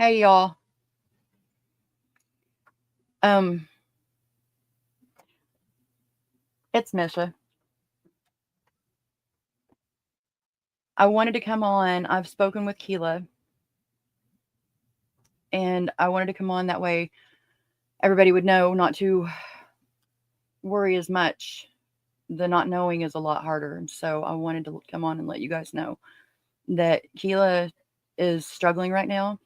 Hey y'all. Um, it's Misha. I wanted to come on. I've spoken with Keela, and I wanted to come on that way everybody would know not to worry as much. The not knowing is a lot harder. And so I wanted to come on and let you guys know that Keela is struggling right now.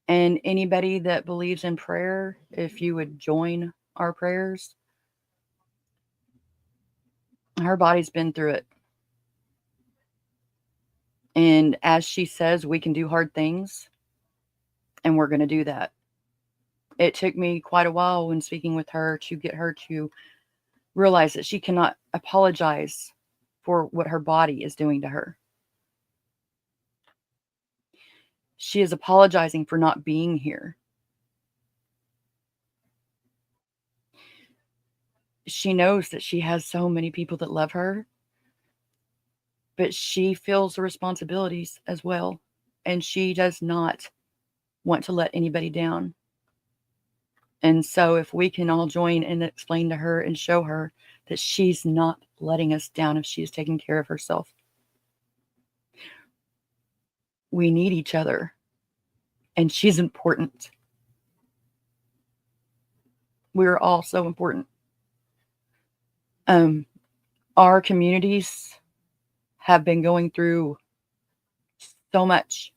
And anybody that believes in prayer, if you would join our prayers, her body's been through it. And as she says, we can do hard things, and we're going to do that. It took me quite a while when speaking with her to get her to realize that she cannot apologize for what her body is doing to her. She is apologizing for not being here. She knows that she has so many people that love her, but she feels the responsibilities as well. And she does not want to let anybody down. And so, if we can all join and explain to her and show her that she's not letting us down if she's taking care of herself, we need each other. And she's important. We're all so important. Um, our communities have been going through so much.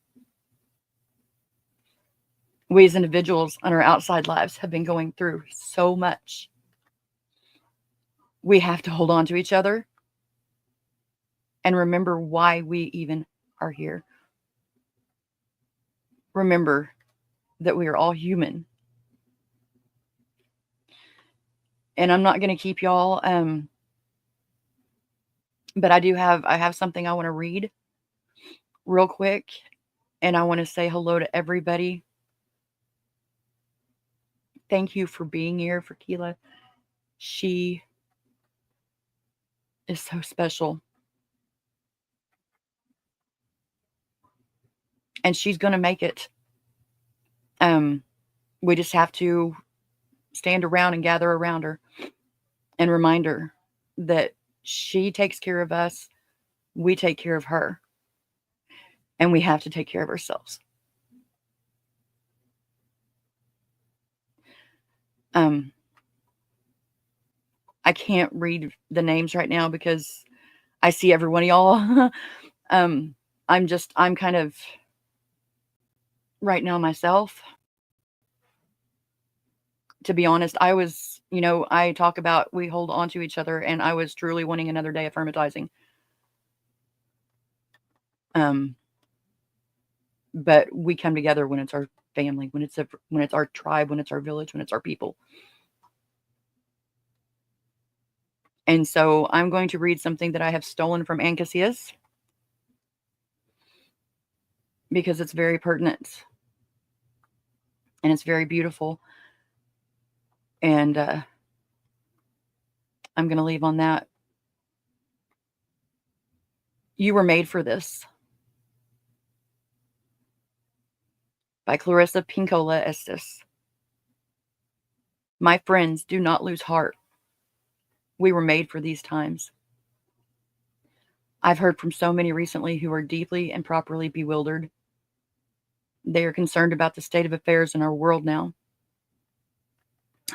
We as individuals on our outside lives have been going through so much. We have to hold on to each other and remember why we even are here. Remember that we are all human. And I'm not going to keep y'all, but I have something I want to read real quick, and I want to say hello to everybody. Thank you for being here for Keela. She is so special. And she's going to make it. We just have to stand around and gather around her and remind her that she takes care of us, we take care of her, and we have to take care of ourselves. I can't read the names right now because I see every one of y'all. I'm kind of right now myself. To be honest, I was, I talk about we hold on to each other, and I was truly wanting another day of hermitizing. But we come together when it's our family, when it's our tribe, when it's our village, when it's our people. And so I'm going to read something that I have stolen from Ann Casillas because it's very pertinent and it's very beautiful. And I'm going to leave on that. You were made for this. By Clarissa Pinkola Estes. My friends, do not lose heart. We were made for these times. I've heard from so many recently who are deeply and properly bewildered. They are concerned about the state of affairs in our world now.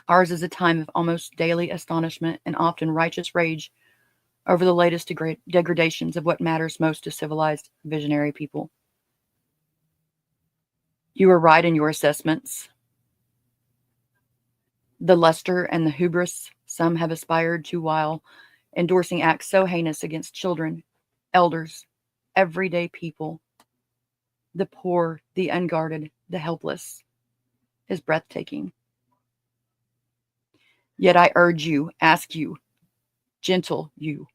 Ours is a time of almost daily astonishment and often righteous rage over the latest degradations of what matters most to civilized, visionary people. You are right in your assessments. The luster and the hubris some have aspired to while endorsing acts so heinous against children, elders, everyday people, the poor, the unguarded, the helpless, is breathtaking. Yet I urge you, ask you, gentle you,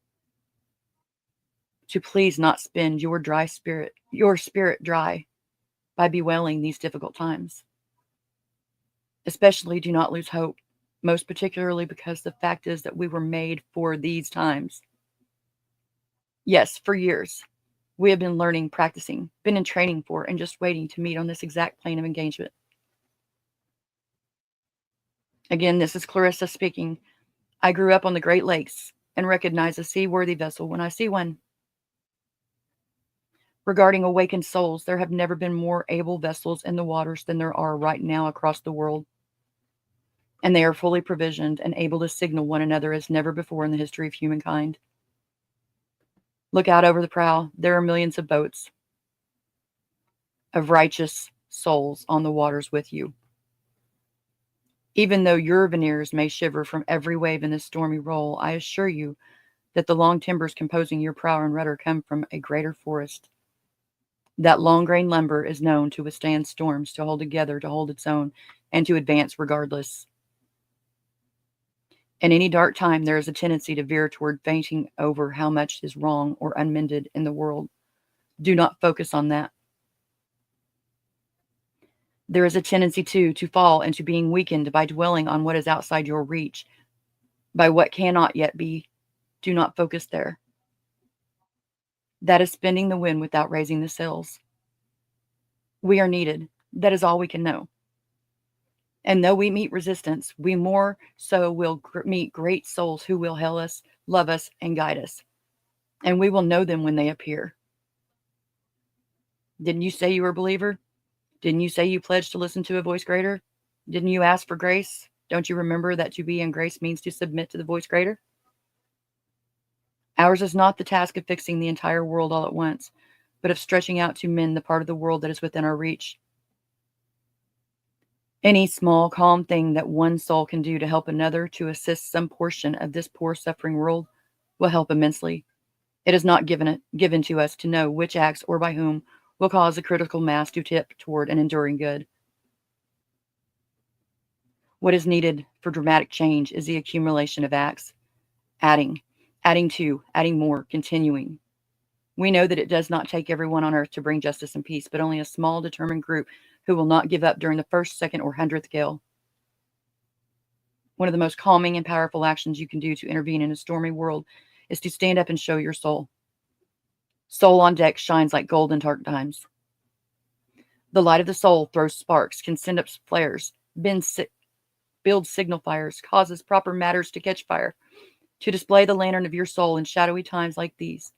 to please not spend your spirit dry by bewailing these difficult times. Especially do not lose hope, most particularly because the fact is that we were made for these times. Yes, for years. We have been learning, practicing, been in training for, and just waiting to meet on this exact plane of engagement. Again, this is Clarissa speaking. I grew up on the Great Lakes and recognize a seaworthy vessel when I see one. Regarding awakened souls, there have never been more able vessels in the waters than there are right now across the world. And they are fully provisioned and able to signal one another as never before in the history of humankind. Look out over the prow. There are millions of boats of righteous souls on the waters with you. Even though your veneers may shiver from every wave in this stormy roll, I assure you that the long timbers composing your prow and rudder come from a greater forest. That long-grain lumber is known to withstand storms, to hold together, to hold its own, and to advance regardless. In any dark time, there is a tendency to veer toward fainting over how much is wrong or unmended in the world. Do not focus on that. There is a tendency, too, to fall into being weakened by dwelling on what is outside your reach, by what cannot yet be. Do not focus there. That is spinning the wind without raising the sails. We are needed. That is all we can know. And though we meet resistance, we more so will meet great souls who will help us, love us, and guide us. And we will know them when they appear. Didn't you say you were a believer? Didn't you say you pledged to listen to a voice greater? Didn't you ask for grace? Don't you remember that to be in grace means to submit to the voice greater? Ours is not the task of fixing the entire world all at once, but of stretching out to mend the part of the world that is within our reach. Any small, calm thing that one soul can do to help another, to assist some portion of this poor, suffering world, will help immensely. It is not given to us to know which acts or by whom will cause a critical mass to tip toward an enduring good. What is needed for dramatic change is the accumulation of acts, adding to, adding more, continuing. We know that it does not take everyone on earth to bring justice and peace, but only a small, determined group who will not give up during the first, second, or 100th gale. One of the most calming and powerful actions you can do to intervene in a stormy world is to stand up and show your soul. Soul on deck shines like gold in dark times. The light of the soul throws sparks, can send up flares, builds signal fires, causes proper matters to catch fire, to display the lantern of your soul in shadowy times like these.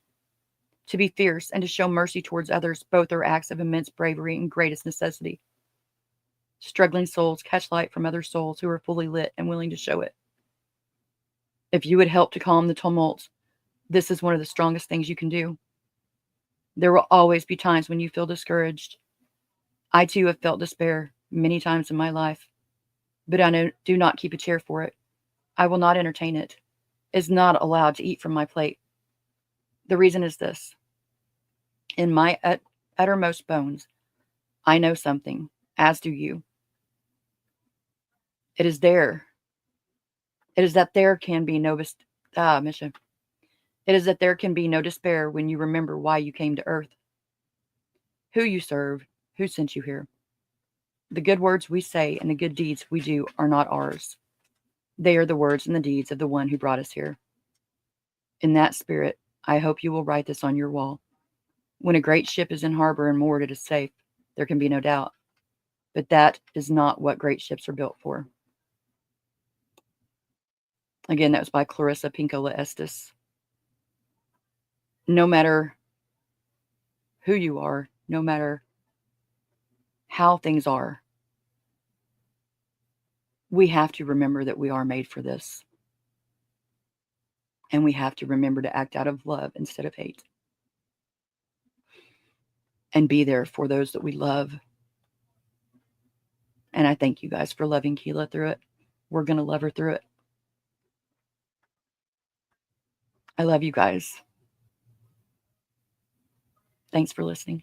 To be fierce and to show mercy towards others, both are acts of immense bravery and greatest necessity. Struggling souls catch light from other souls who are fully lit and willing to show it. If you would help to calm the tumult, this is one of the strongest things you can do. There will always be times when you feel discouraged. I too have felt despair many times in my life, but I do not keep a chair for it. I will not entertain it. It is not allowed to eat from my plate. The reason is this. In my uttermost bones, I know something, as do you. It is there. It is that there can be no Misha. It is that there can be no despair when you remember why you came to earth, who you serve, who sent you here. The good words we say and the good deeds we do are not ours. They are the words and the deeds of the one who brought us here. In that spirit, I hope you will write this on your wall. When a great ship is in harbor and moored, it is safe. There can be no doubt. But that is not what great ships are built for. Again, that was by Clarissa Pinkola Estes. No matter who you are, no matter how things are, we have to remember that we are made for this. And we have to remember to act out of love instead of hate. And be there for those that we love. And I thank you guys for loving Keela through it. We're going to love her through it. I love you guys. Thanks for listening.